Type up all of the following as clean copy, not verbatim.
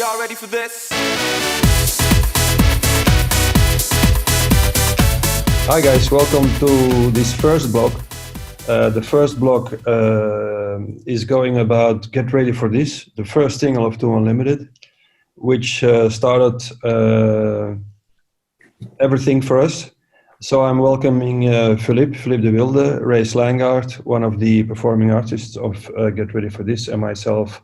Y'all ready for this? Hi guys, welcome to this first block. The first block is going about Get Ready for This, the first single of Too Unlimited, which started everything for us. So I'm welcoming Philip de Wilde, Ray Slijngaard, one of the performing artists of Get Ready for This, and myself,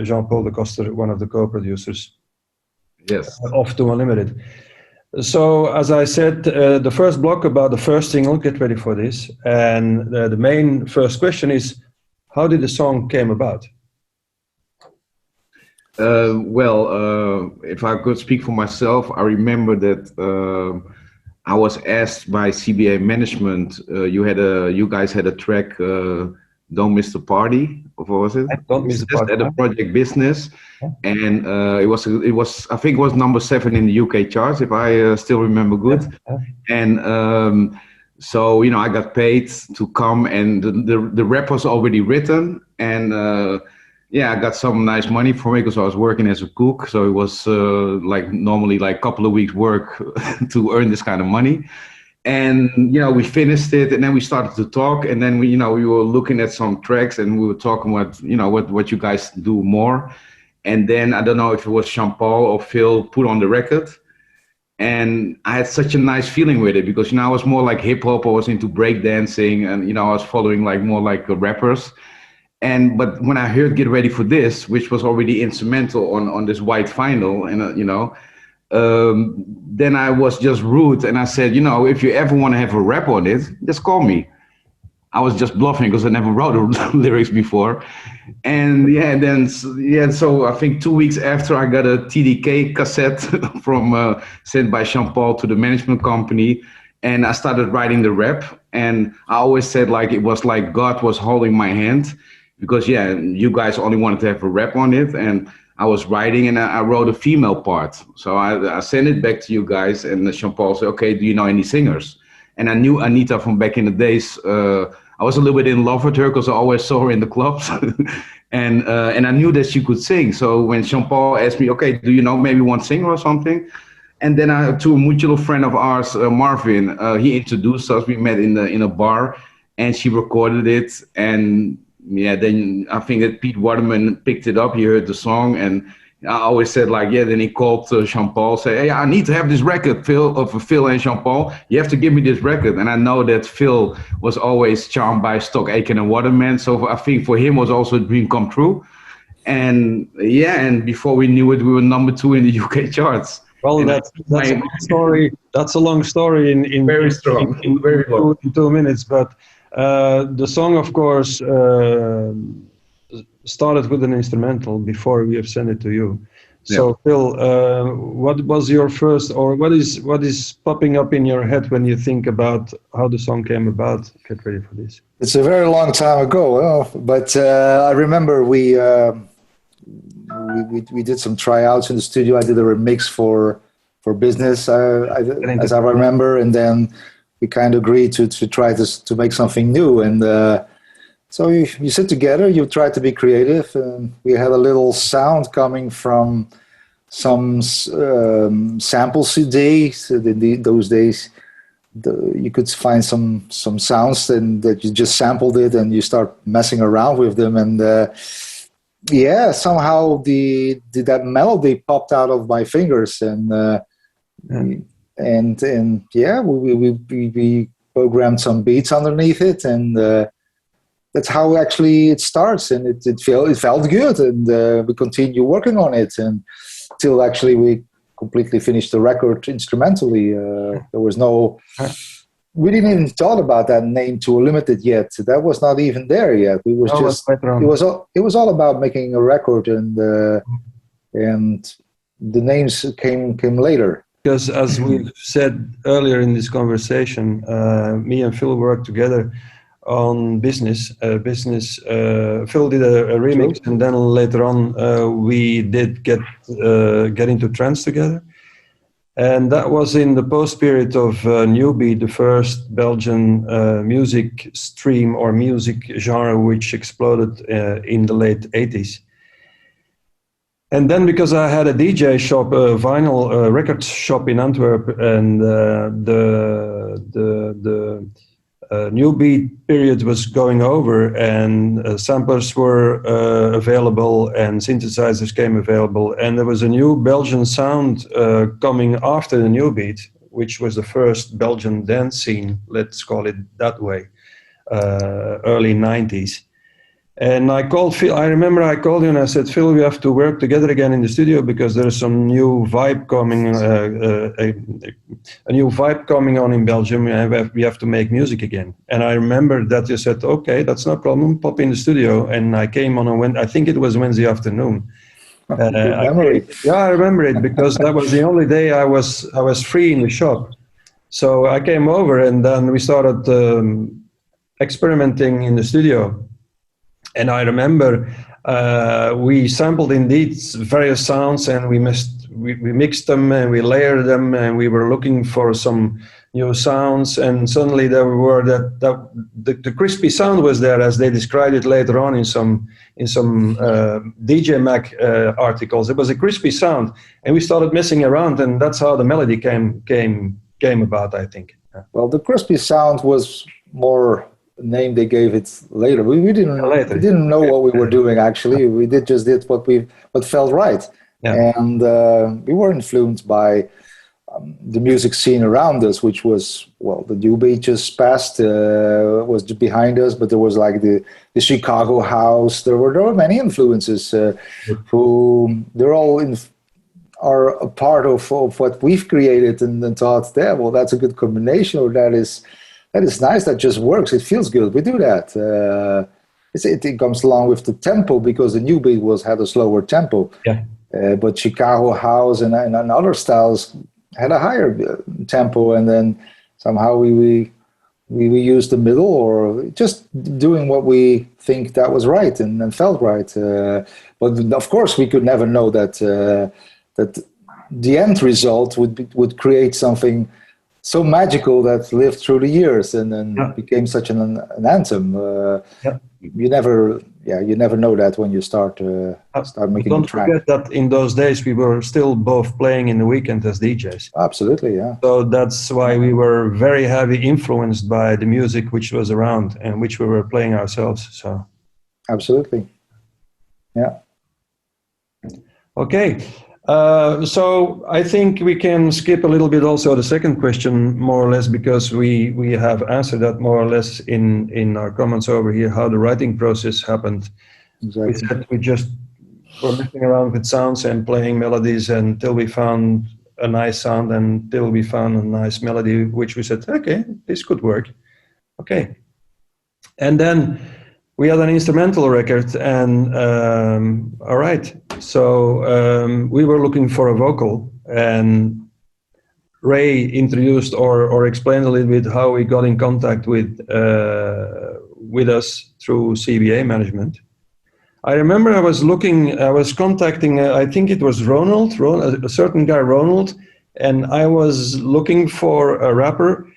Jean-Paul de Koster, one of the co-producers of Too Unlimited. So, as I said, the first block about the first single, Get Ready for This, and the main first question is, how did the song came about? If I could speak for myself, I remember that I was asked by CBA management, you guys had a track, Don't Miss the Party, or what was it? Don't Miss the Party. At the Project Business, and it was I think it was number 7 in the UK charts, if I still remember good. And so I got paid to come, and the rap was already written, and I got some nice money for it because I was working as a cook, so it was normally a couple of weeks work to earn this kind of money. And we finished it, and then we started to talk, and then we were looking at some tracks, and we were talking about what you guys do more. And then I don't know if it was Jean-Paul or Phil put on the record, and I had such a nice feeling with it because I was more like hip hop, I was into breakdancing, and I was following more like rappers. But when I heard Get Ready for This, which was already instrumental on this white vinyl, and then I was just rude, and I said, if you ever want to have a rap on it, just call me. I was just bluffing because I never wrote the lyrics before. And so I think 2 weeks after, I got a TDK cassette sent by Jean-Paul to the management company, and I started writing the rap. And I always said it was like God was holding my hand, because you guys only wanted to have a rap on it, and I was writing, and I wrote a female part. So I sent it back to you guys, and Jean-Paul said, okay, do you know any singers? And I knew Anita from back in the days. I was a little bit in love with her because I always saw her in the clubs. and I knew that she could sing. So when Jean-Paul asked me, okay, do you know maybe one singer or something? And then to a mutual friend of ours, Marvin, he introduced us. We met in a bar, and she recorded it. And then I think that Pete Waterman picked it up. He heard the song, and I always said then he called Jean-Paul, say, hey, I need to have this record, Phil and Jean-Paul. You have to give me this record. And I know that Phil was always charmed by Stock Aitken and Waterman. So I think for him was also a dream come true. And and before we knew it, we were number 2 in the UK charts. Well, that's a long story. That's a long story in very strong, very long. In 2 minutes. But the song, of course, started with an instrumental before we have sent it to you. So, Phil, what was your first, or what is popping up in your head when you think about how the song came about? Get Ready for This. It's a very long time ago, but I remember we did some tryouts in the studio. I did a remix for Business, as I remember, and then we kind of agreed to try to make something new. And so you sit together, you try to be creative, and we had a little sound coming from some sample CDs. In those days, you could find some sounds and that you just sampled it, and you start messing around with them. And somehow that melody popped out of my fingers, and we programmed some beats underneath it, and that's how actually it starts. And it felt good, and we continue working on it until actually we completely finished the record instrumentally. We didn't even thought about that name Too Limited yet. That was not even there yet. It was all about making a record, and the names came later. Because as we've said earlier in this conversation, me and Phil worked together on Business. Phil did a remix, and then later on we did get into trance together. And that was in the post-period of Newbie, the first Belgian music stream or music genre which exploded in the late 80s. And then because I had a DJ shop, a vinyl record shop in Antwerp, and the new beat period was going over, and samplers were available, and synthesizers came available, and there was a new Belgian sound coming after the new beat, which was the first Belgian dance scene, let's call it that way, early 90s. And I called Phil. I remember I called you and I said, Phil, we have to work together again in the studio because there's some new vibe coming, a new vibe coming on in Belgium. And we have to make music again. And I remember that you said, okay, that's no problem. Pop in the studio. And I came on I think it was Wednesday afternoon. I remember it because that was the only day I was free in the shop. So I came over and then we started experimenting in the studio. And I remember we sampled indeed various sounds, and we mixed them and we layered them, and we were looking for some new sounds. And suddenly there were the crispy sound was there, as they described it later on in some DJ Mag articles. It was a crispy sound, and we started messing around, and that's how the melody came about, I think. Well, the crispy sound was more name they gave it later. We didn't know what we were doing actually. We just did what felt right. Yeah. And we were influenced by the music scene around us, which was, well, the new beat just passed, was behind us, but there was like the Chicago house. There were many influences who they're all are a part of what we've created, and thought, yeah, well, that's a good combination, or that is nice, that just works, it feels good, we do that. It comes along with the tempo, because the new beat had a slower tempo. Yeah. But Chicago house and other styles had a higher tempo, and then somehow we used the middle, or just doing what we think that was right and felt right. But of course, we could never know that the end result would create something so magical that lived through the years and then became such an anthem. You never know that when you start making Don't a track. Forget that in those days we were still both playing in the weekend as DJs. Absolutely, yeah. So that's why we were very heavy influenced by the music which was around and which we were playing ourselves. So absolutely, yeah. Okay. So I think we can skip a little bit also the second question, more or less, because we have answered that more or less in our comments over here, how the writing process happened. Exactly. We said we just were messing around with sounds and playing melodies until we found a nice sound, until we found a nice melody, which we said, okay, this could work. Okay. And then we had an instrumental record, and all right. So we were looking for a vocal, and Ray introduced or explained a little bit how we got in contact with us through CBA management. I remember I was contacting, I think it was Ronald, a certain guy, Ronald, and I was looking for a rapper,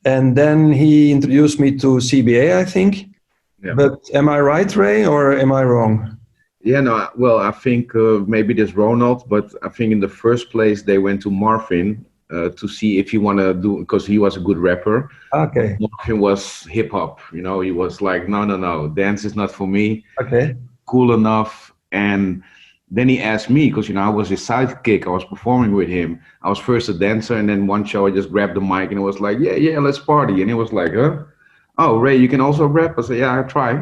and then he introduced me to CBA, I think. Yeah. But am I right, Ray, or am I wrong? Yeah, no, well, I think maybe there's Ronald, but I think in the first place they went to Marvin to see if he want to do, because he was a good rapper. Okay. Marvin was hip hop, he was like, no, dance is not for me. Okay. Cool enough. And then he asked me, because, I was his sidekick, I was performing with him. I was first a dancer, and then one show I just grabbed the mic and it was like, yeah, let's party. And he was like, huh? Oh, Ray, you can also rap? I said, yeah, I try,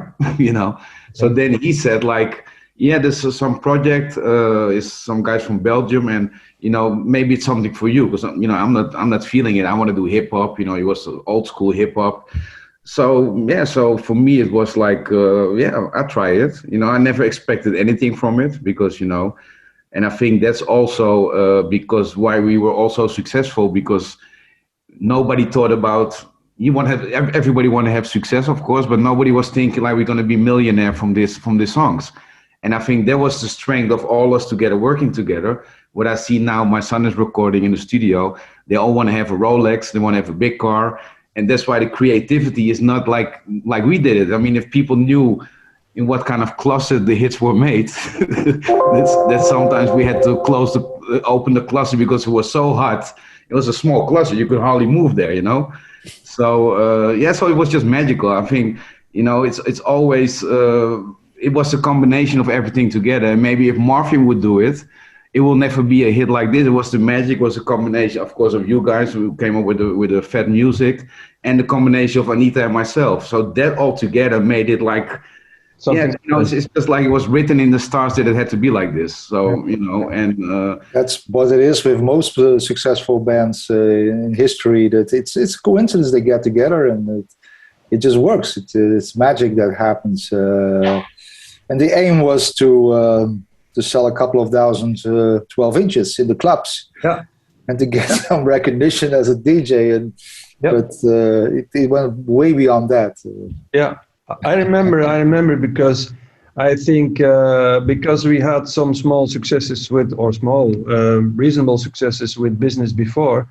So then he said, like, yeah, this is some project, is some guys from Belgium, and, maybe it's something for you, because, I'm not feeling it. I want to do hip hop, it was old school hip hop. So, yeah, so for me, it was like, I try it. I never expected anything from it because, and I think that's also because why we were also successful, because nobody thought about, everybody want to have success, of course, but nobody was thinking like we're going to be millionaire from these songs. And I think that was the strength of all us together, working together. What I see now, my son is recording in the studio. They all want to have a Rolex. They want to have a big car. And that's why the creativity is not like we did it. I mean, if people knew, in what kind of closet the hits were made. that sometimes we had to open the closet because it was so hot. It was a small closet, you could hardly move there, you know. So so it was just magical. I think, you know, it's always it was a combination of everything together. And maybe if Marvin would do it, it will never be a hit like this. It was the magic, was a combination, of course, of you guys who came up with the fat music, and the combination of Anita and myself. So that all together made it like, something, you know, it's just like it was written in the stars that it had to be like this. So, you know, and that's what it is with most successful bands in history. That it's a coincidence they get together, and it just works. It's magic that happens. And the aim was to sell a couple of thousand 12 inches in the clubs, and to get some recognition as a DJ. But it went way beyond that. I remember because I think because we had some small successes reasonable successes with business before.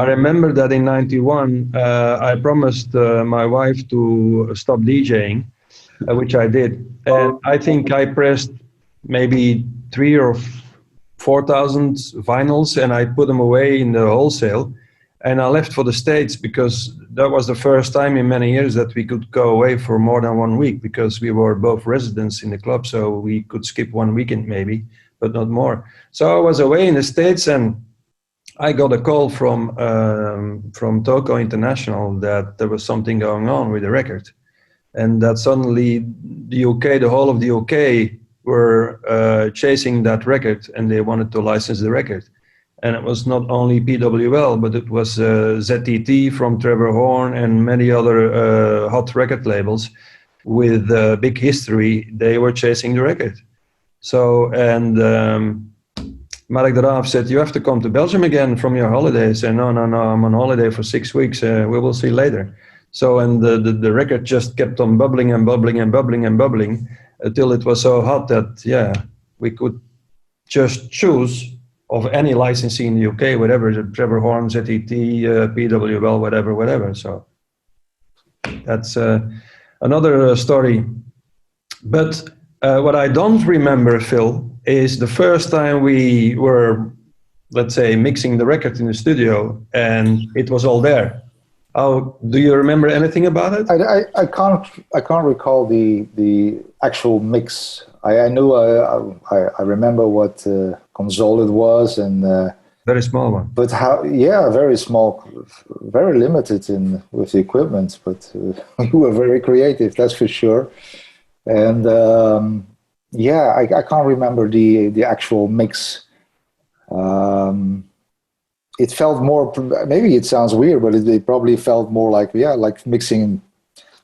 I remember that in '91 I promised my wife to stop DJing, which I did, and I think I pressed maybe 3,000 or 4,000 vinyls, and I put them away in the wholesale, and I left for the States because that was the first time in many years that we could go away for more than 1 week, because we were both residents in the club, so we could skip one weekend maybe, but not more. So I was away in the States, and I got a call from Toco International that there was something going on with the record, and that suddenly the UK, the whole of the UK, were chasing that record, and they wanted to license the record. And it was not only PWL, but it was ZTT from Trevor Horn and many other hot record labels with big history. They were chasing the record. So, and Mark de Raaf said, "You have to come to Belgium again from your holidays." And no, I'm on holiday for 6 weeks. We will see later. So, and the record just kept on bubbling and bubbling and bubbling and bubbling until it was so hot that, we could just choose of any licensee in the UK, whatever, Trevor Horn, ZTT, PWL, whatever. So that's another story. But what I don't remember, Phil, is the first time we were, let's say, mixing the record in the studio and it was all there. Do you remember anything about it? I can't recall the actual mix. I knew I remember what console it was, and very small one. But very small, very limited with the equipment. But we were very creative, that's for sure. And I can't remember the actual mix. It felt more. Maybe it sounds weird, but it probably felt more like like mixing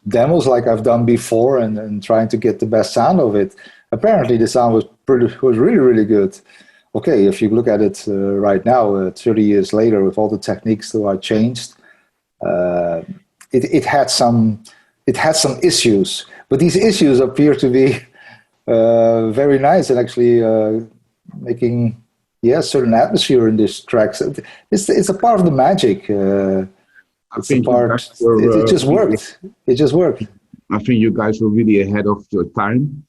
demos like I've done before, and trying to get the best sound of it. Apparently, the sound was really, really good. Okay, if you look at it right now, 30 years later, with all the techniques that are changed, it had some issues, but these issues appear to be very nice and actually making certain atmosphere in this track. So it's a part of the magic. It's a part. It just worked. It just worked. I think you guys were really ahead of your time.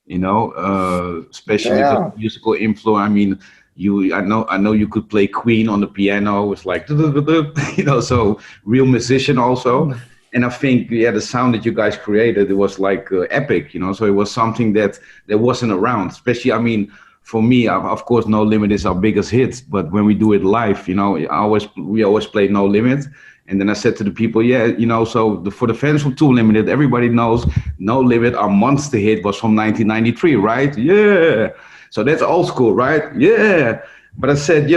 You know, especially the musical influence. I mean, I know you could play Queen on the piano. It's like, you know, so real musician also. And I think, the sound that you guys created, it was like epic, you know. So it was something that wasn't around. Especially, I mean, for me, of course, No Limit is our biggest hit. But when we do it live, you know, we always play No Limit. And then I said to the people, you know, so for the fans from Too Limited, everybody knows No Limit, our monster hit was from 1993, right? Yeah. So that's old school, right? Yeah. But I said,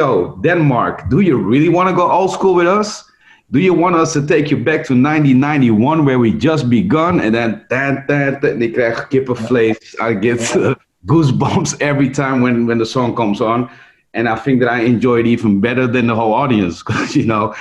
Denmark, do you really want to go old school with us? Do you want us to take you back to 1991 where we just begun? And then, ik krijg kippenvlees. I get goosebumps every time when the song comes on. And I think that I enjoy it even better than the whole audience, because, you know,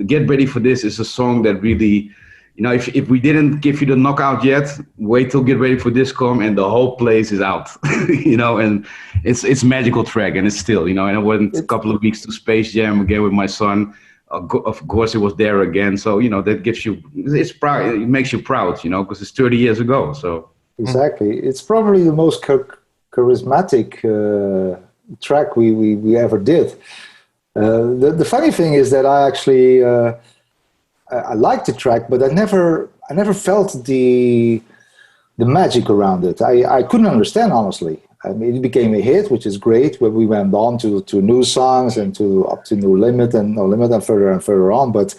Get Ready for This is a song that really, you know, if we didn't give you the knockout yet, wait till Get Ready for This come and the whole place is out, you know, and it's magical track, and it's still, you know, and I went a couple of weeks to Space Jam again with my son. Of course, it was there again. So, you know, that gives you, it's proud, it makes you proud, you know, because it's 30 years ago. So exactly. It's probably the most charismatic track we ever did. The funny thing is that I actually I liked the track, but I never felt the magic around it. I couldn't understand, honestly. I mean, it became a hit, which is great. When we went on to new songs and up to No Limit and further on. But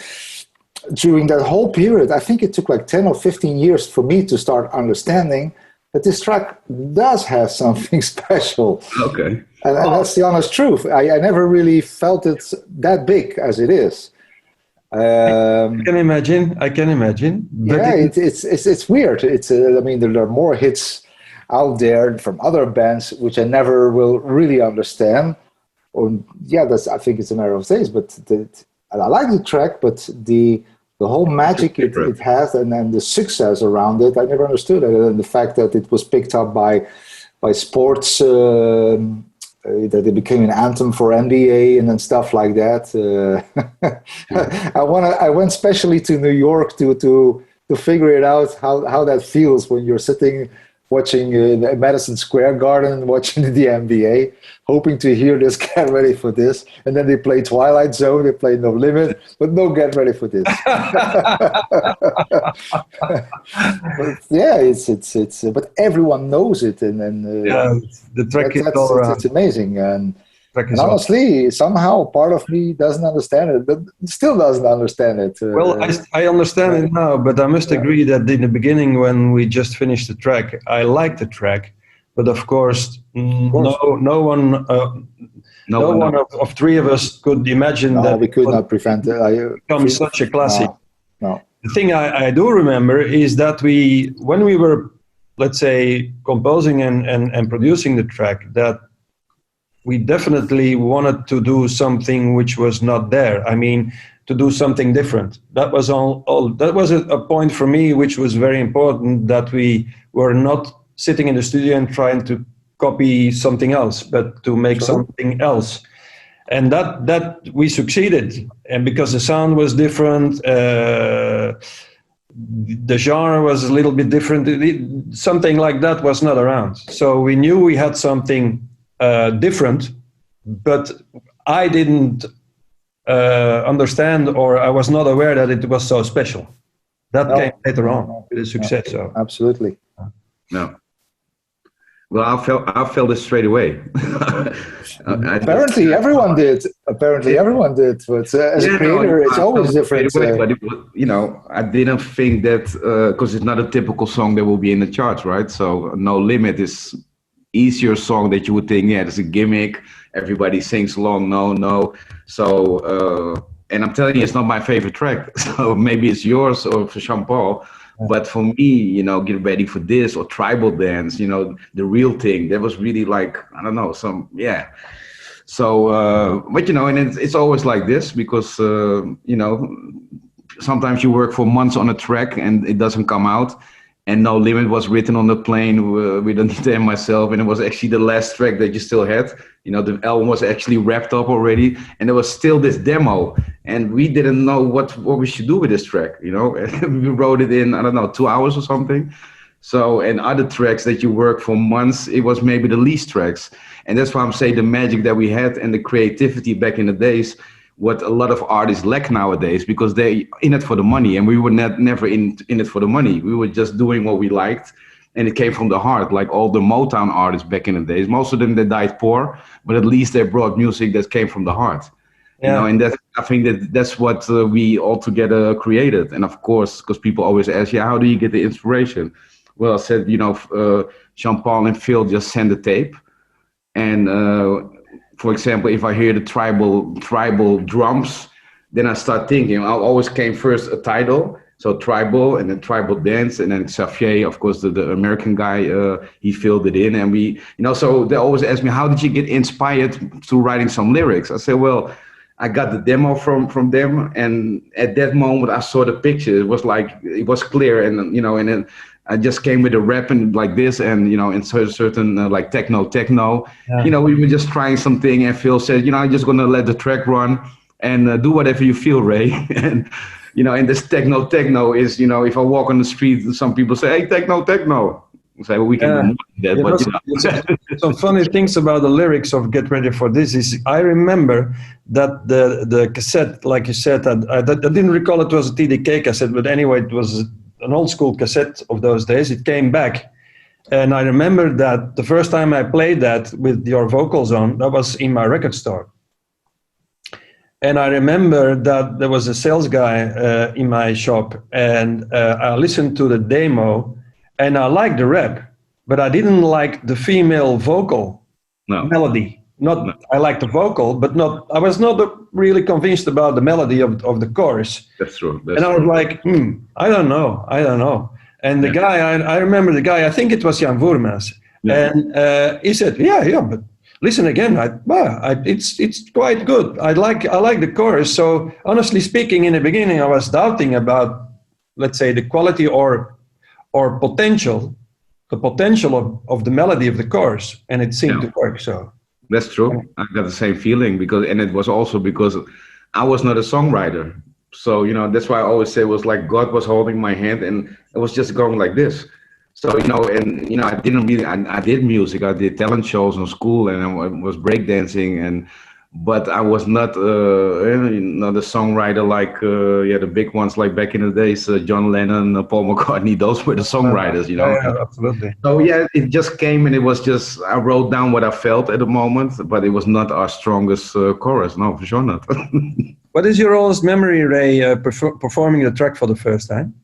during that whole period, I think it took like 10 or 15 years for me to start understanding that this track does have something special. Okay. And that's the honest truth. I never really felt it that big as it is. I can imagine. But yeah, it's weird. I mean, there are more hits out there from other bands which I never will really understand. Or yeah, I think it's a matter of taste. But I like the track, but the whole magic it has and the success around it, I never understood it. And the fact that it was picked up by sports, that it became an anthem for NBA and then stuff like that. I went specially to New York to figure it out how that feels when you're sitting watching Madison Square Garden, watching the NBA, hoping to hear this Get Ready for This. And then they play Twilight Zone, they play No Limit, but no Get Ready for This. But yeah, it's but everyone knows it. And yeah, the track is all around. It's amazing. And honestly, somehow part of me doesn't understand it, but still doesn't understand it. Well, I understand it now, but I must agree that in the beginning, when we just finished the track, I liked the track, but of course, no one of three of us could imagine that we could not prevent it. Become such a classic. No. The thing I do remember is that when we were, let's say, composing and producing the track, that we definitely wanted to do something which was not there. I mean, to do something different. That was all. That was a point for me, which was very important, that we were not sitting in the studio and trying to copy something else, but to make something else. And that we succeeded. And because the sound was different, the genre was a little bit different. Something like that was not around. So we knew we had something different, but I didn't understand, or I was not aware that it was so special. That came later on with the success. So. Absolutely. No. Well, I felt it straight away. Apparently, everyone did. But as a creator, it's always different. But I didn't think that because it's not a typical song that will be in the charts, right? So, No Limit is easier song that you would think, yeah, it's a gimmick. Everybody sings along, no. So, and I'm telling you, it's not my favorite track. So maybe it's yours or for Jean-Paul. But for me, Get Ready for This or Tribal Dance, the real thing, that was really like, I don't know, So, but and it's always like this because, sometimes you work for months on a track and it doesn't come out. And No Limit was written on the plane with Anita and myself, and it was actually the last track that you still had. The album was actually wrapped up already, and there was still this demo, and we didn't know what we should do with this track. We wrote it in, I don't know, 2 hours or something. So, and other tracks that you work for months, it was maybe the least tracks. And that's why I'm saying the magic that we had and the creativity back in the days, what a lot of artists lack nowadays, because they're in it for the money, and we were never in it for the money. We were just doing what we liked, and it came from the heart, like all the Motown artists back in the days. Most of them, they died poor, but at least they brought music that came from the heart. Yeah. And I think that's what we all together created. And of course, because people always ask, how do you get the inspiration? Well, I said, Jean-Paul and Phil just send the tape, and for example, if I hear the tribal drums, then I start thinking. I always came first a title, so tribal, and then Tribal Dance, and then Xavier, of course, the American guy, he filled it in, and we, so they always ask me, how did you get inspired to writing some lyrics? I said, well, I got the demo from them, and at that moment I saw the picture. It was like, it was clear, and and then I just came with a rap and like this, and in certain like techno. Yeah. We were just trying something, and Phil said, I'm just gonna let the track run and do whatever you feel, Ray. And and this techno is, if I walk on the street, some people say, hey, techno. So we can do more than that, but some funny things about the lyrics of Get Ready for This is I remember that the cassette, like you said, I didn't recall it was a TDK cassette, but anyway, it was an old school cassette of those days. It came back. And I remember that the first time I played that with your vocals on, that was in my record store. And I remember that there was a sales guy in my shop, and I listened to the demo, and I liked the rap, but I didn't like the female vocal melody. I liked the vocal, but I was not really convinced about the melody of the chorus. That's true. I was like, I don't know. And the guy, I remember the guy, I think it was Jan Voormans, and he said, yeah, but listen again. It's quite good. I like the chorus. So honestly speaking, in the beginning, I was doubting about, let's say, the quality or potential, the potential of the melody of the chorus, and it seemed to work. So that's true. I got the same feeling and it was also because I was not a songwriter. So that's why I always say it was like God was holding my hand, and it was just going like this. So, I didn't really, I did music, I did talent shows in school, and I was breakdancing, but I was not a songwriter like, the big ones like back in the days, John Lennon, Paul McCartney, those were the songwriters, Yeah, absolutely. So, it just came, and it was just, I wrote down what I felt at the moment, but it was not our strongest chorus, no, for sure not. What is your oldest memory, Ray, performing the track for the first time?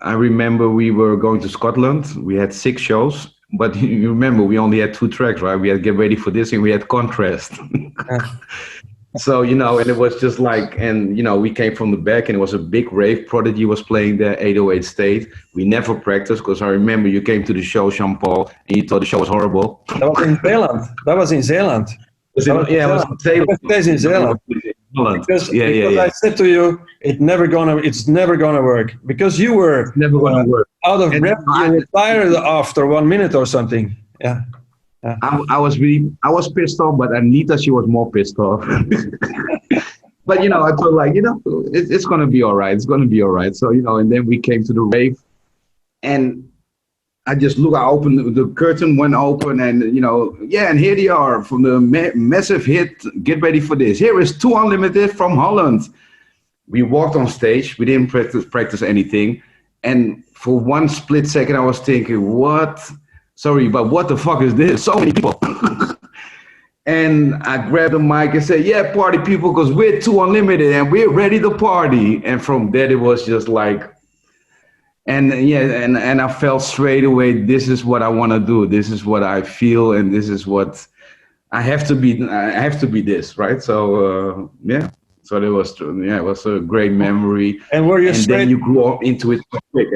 I remember we were going to Scotland. We had 6 shows, but you remember we only had 2 tracks, right? We had Get Ready for This and we had Contrast. So, and it was just like, and, we came from the back and it was a big rave. Prodigy was playing there, 808 State. We never practiced because I remember you came to the show, Jean-Paul, and you thought the show was horrible. That was in Zeeland. It was in Zeeland. It was in Zeeland. Because I said to you, it's never gonna work because you were out of breath. You were tired after 1 minute or something. Yeah. I was pissed off, but Anita, she was more pissed off. But I thought like it's gonna be all right. It's gonna be all right. So and then we came to the rave, and I opened the curtain, went open, and and here they are from the massive hit, Get Ready for This. Here is 2 Unlimited from Holland. We walked on stage, we didn't practice anything, and for one split second I was thinking, but what the fuck is this? So many people. And I grabbed the mic and said, yeah, party people, because we're 2 Unlimited and we're ready to party. And from there it was just like, and I felt straight away, this is what I want to do. This is what I feel, and this is what I have to be. I have to be this, right? So so it was a great memory. And were you then you grew up into it quick.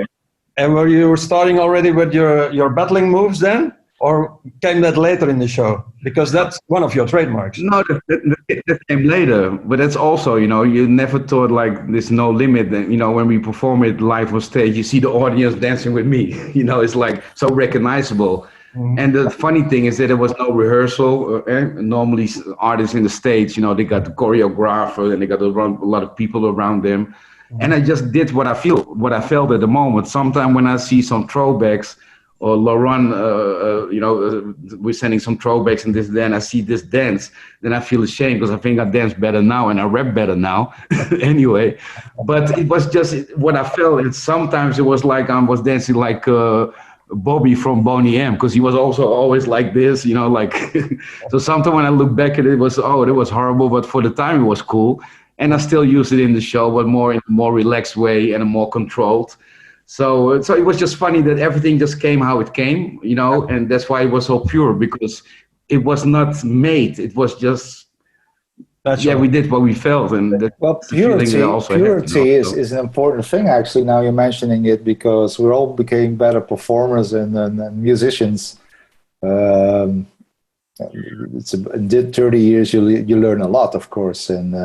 And were you starting already with your battling moves then, or came that later in the show? Because that's one of your trademarks. No, that came later. But that's also, you never thought like there's no limit. When we perform it live on stage, you see the audience dancing with me. It's like so recognizable. Mm-hmm. And the funny thing is that there was no rehearsal. Normally artists in the States, they got the choreographer and they got a lot of people around them. Mm-hmm. And I just did what I felt at the moment. Sometimes when I see some throwbacks, or Laurent, we're sending some throwbacks and then I see this dance, then I feel ashamed because I think I dance better now and I rap better now. Anyway, but it was just what I felt. And sometimes it was like I was dancing like Bobby from Boney M, because he was also always like this, so sometimes when I look back at it, it was horrible, but for the time it was cool. And I still use it in the show, but more in a more relaxed way and a more controlled. So it was just funny that everything just came how it came, and that's why it was so pure, because it was not made. It was just, we did what we felt. And purity is an important thing, actually, now you're mentioning it, because we all became better performers and musicians. In 30 years, you learn a lot, of course, and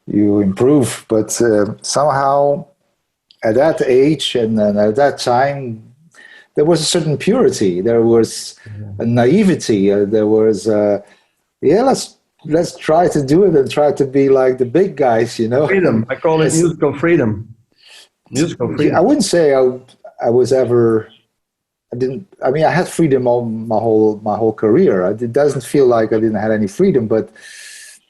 you improve. But somehow, at that age and at that time, there was a certain purity. There was a naivety. There was, let's try to do it and try to be like the big guys, Freedom. I call it musical freedom. Musical freedom. I wouldn't say I was ever. I mean, I had freedom all my whole career. It doesn't feel like I didn't have any freedom, but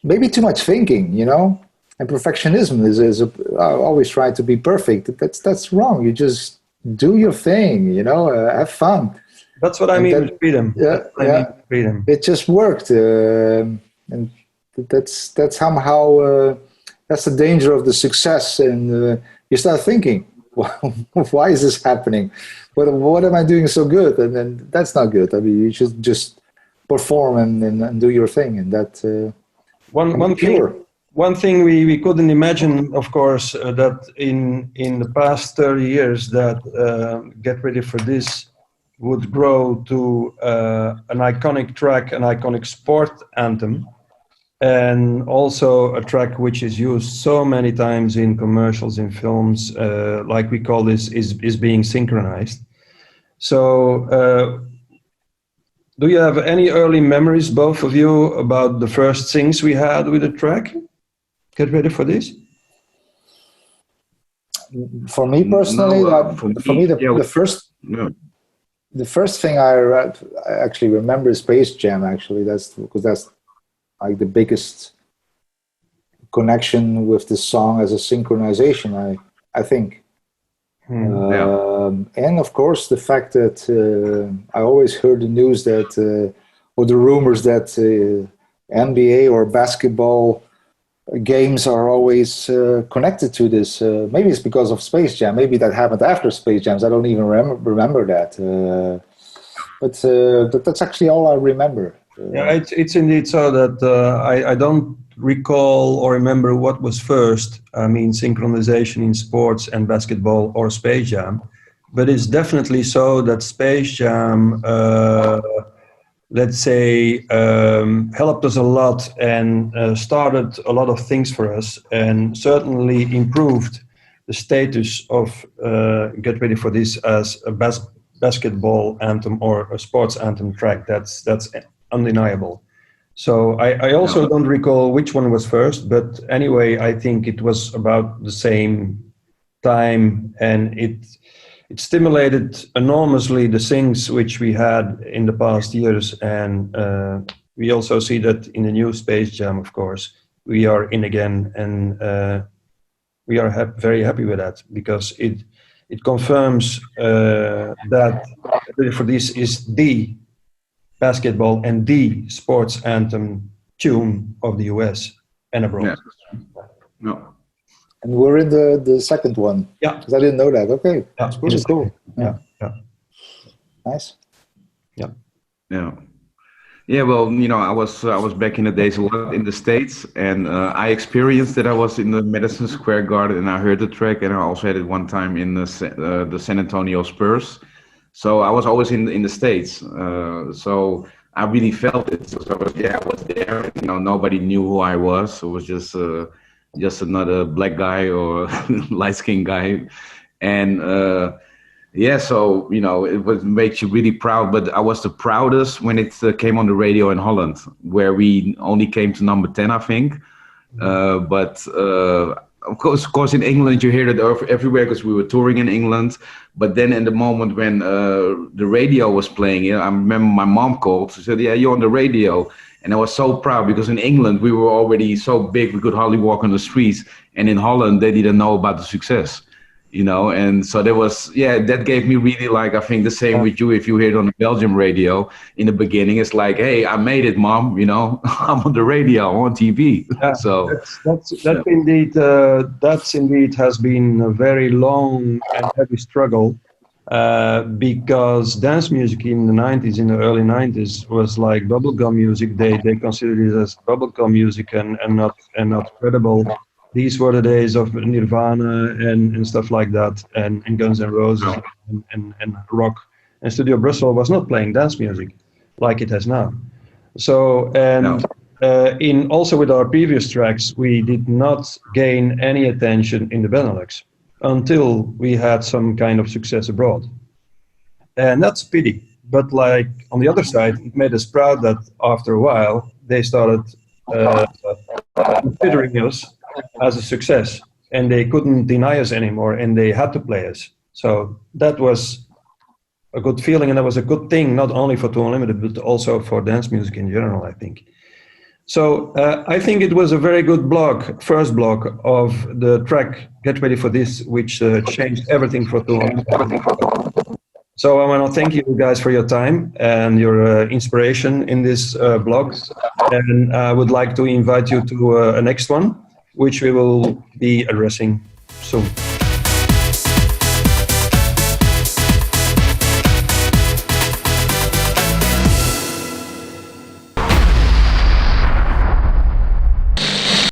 maybe too much thinking, you know. And perfectionism I always try to be perfect. That's wrong. You just do your thing, you know. Have fun. That's what I mean with freedom. Yeah, freedom. It just worked, and that's somehow that's the danger of the success. And you start thinking, why is this happening? What am I doing so good? And then that's not good. I mean, you should just perform and do your thing, and that one thing we couldn't imagine, of course, that in the past 30 years that Get Ready for This would grow to an iconic track, an iconic sport anthem, and also a track which is used so many times in commercials, in films, like we call this, is being synchronized. So do you have any early memories, both of you, about the first things we had with the track? Get Ready for This? For me personally, the first thing I actually remember is Space Jam. Actually, that's like the biggest connection with the song as a synchronization. I think, and of course the fact that I always heard the news that or the rumors that NBA or basketball games are always connected to this. Maybe it's because of Space Jam. Maybe that happened after Space Jams. I don't even remember that. But that's actually all I remember. Yeah, it's indeed so that I don't recall or remember what was first. I mean, synchronization in sports and basketball or Space Jam. But it's definitely so that Space Jam, let's say, helped us a lot and started a lot of things for us, and certainly improved the status of Get Ready for This as a basketball anthem or a sports anthem track. That's undeniable. So I also don't recall which one was first, but anyway, I think it was about the same time, and it stimulated enormously the things which we had in the past years. And we also see that in the new Space Jam, of course, we are in again, and we are very happy with that, because it confirms that for this is the basketball and the sports anthem tune of the US and abroad. Yeah. No. And we're in the second one. Yeah. Because I didn't know that. Okay. Yeah. It's pretty cool. Yeah. Nice. Yeah. Yeah. Yeah, well, you know, I was back in the days a lot in the States, and I experienced that. I was in the Madison Square Garden, and I heard the track, and I also had it one time in the San Antonio Spurs. So I was always in the States. So I really felt it. So I was there. You know, nobody knew who I was. So it was just another black guy or light-skinned guy, and so you know, it makes you really proud. But I was the proudest when it came on the radio in Holland, where we only came to number 10, I think. But of course, in England you hear that everywhere, because we were touring in England. But then in the moment when the radio was playing, I remember my mom called. She said, "Yeah, you're on the radio." And I was so proud, because in England we were already so big we could hardly walk on the streets, and in Holland they didn't know about the success, you know. And so there was, that gave me really, like, I think the same with you. If you hear it on the Belgium radio in the beginning, it's like, "Hey, I made it, Mom, you know, I'm on the radio, I'm on TV." Yeah, so that's indeed has been a very long and heavy struggle. Because dance music in the 90s, in the early 90s, was like bubblegum music. They considered it as bubblegum music and not credible. These were the days of Nirvana and stuff like that, and Guns N' Roses and rock. And Studio Brussels was not playing dance music like it has now. So, in also with our previous tracks, we did not gain any attention in the Benelux until we had some kind of success abroad. And that's a pity. But like on the other side, it made us proud that after a while, they started considering us as a success, and they couldn't deny us anymore, and they had to play us. So that was a good feeling, and that was a good thing, not only for Too Unlimited, but also for dance music in general, I think. So I think it was a very good first block of the track Get Ready for This, which changed everything for Too Unlimited. So I want to thank you guys for your time and your inspiration in this blog. And I would like to invite you to a next one, which we will be addressing soon.